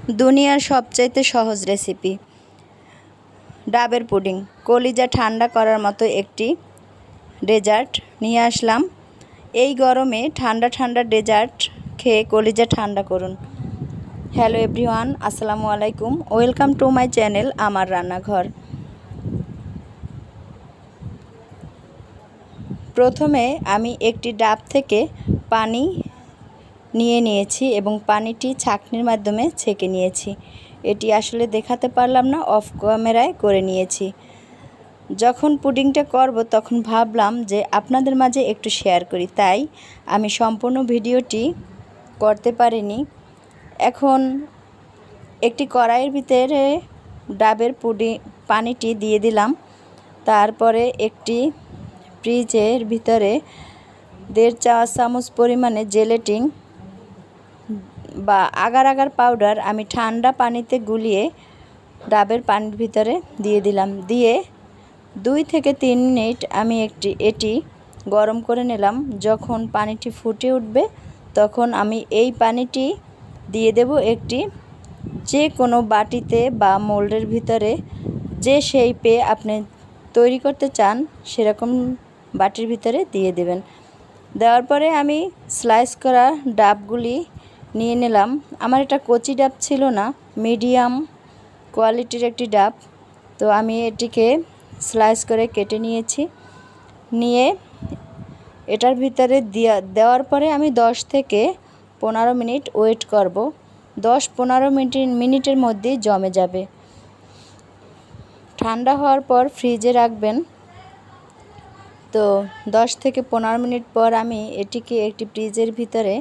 দুনিয়ার সবচাইতে সহজ রেসিপি ডাবের পুডিং। কলিজা ঠান্ডা করার মতো একটি ডেজার্ট নিয়ে আসলাম। এই গরমে ঠান্ডা ঠান্ডা ডেজার্ট খেয়ে কলিজা ঠান্ডা করুন। হ্যালো এভরিওয়ান, আসসালামু আলাইকুম। ওয়েলকাম টু মাই চ্যানেল আমার রান্নাঘর। প্রথমে আমি একটি ডাব থেকে পানি নিয়ে নিয়েছি এবং পানিটি ছাঁকনির মাধ্যমে ছেঁকে নিয়েছি। এটি আসলে দেখাতে পারলাম না, অফ ক্যামেরায় করে নিয়েছি। যখন পুডিংটা করব তখন ভাবলাম যে আপনাদের মাঝে একটু শেয়ার করি, তাই আমি সম্পূর্ণ ভিডিওটি করতে পারিনি। এখন একটি কড়াইয়ের ভিতরে ডাবের পানিটি দিয়ে দিলাম। তারপরে একটি ফ্রিজের ভিতরে 1.5 চা চামচ পরিমাণে জেলেটিন বা আগার আগার পাউডার আমি ঠান্ডা পানিতে গুলিয়ে ডাবের পানির ভিতরে দিয়ে দিলাম। দিয়ে 2 থেকে 3 মিনিট আমি এটি গরম করে নিলাম। যখন পানিটি ফুটে উঠবে তখন আমি এই পানিটি দিয়ে দেব একটি যে কোনো বাটিতে বা মোল্ডের ভিতরে, যে শেপে আপনি তৈরি করতে চান সেরকম বাটির ভিতরে দিয়ে দেবেন। দেওয়ার পরে আমি স্লাইস করা ডাবগুলি নিয়ে নিলাম। আমার এটা কচি ডাব ছিল না, মিডিয়াম কোয়ালিটির একটি ডাব, তো আমি এটিকে স্লাইস করে কেটে নিয়েছি। নিয়ে এটার ভিতরে দেওয়ার পরে আমি 10 থেকে 15 মিনিট ওয়েট করব। 10-15 মিনিটের মধ্যেই জমে যাবে। ঠান্ডা হওয়ার পর ফ্রিজে রাখবেন। তো 10 থেকে 15 মিনিট পর আমি এটিকে একটি ফ্রিজের ভিতরে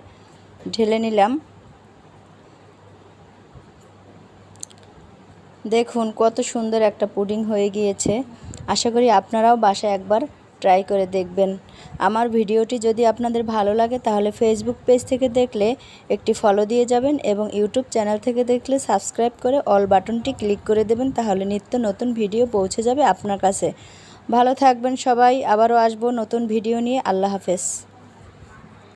ঢেলে নিলাম। দেখুন কত সুন্দর একটা পুডিং হয়ে গিয়েছে। আশা করি আপনারাও বাসায় একবার ট্রাই করে দেখবেন। আমার ভিডিওটি যদি আপনাদের ভালো লাগে তাহলে ফেসবুক পেজ থেকে দেখলে একটি ফলো দিয়ে যাবেন এবং ইউটিউব চ্যানেল থেকে দেখলে সাবস্ক্রাইব করে অল বাটনটি ক্লিক করে দেবেন, তাহলে নিত্য নতুন ভিডিও পৌঁছে যাবে আপনার কাছে। ভালো থাকবেন সবাই, আবারও আসবো নতুন ভিডিও নিয়ে। আল্লাহ হাফেজ।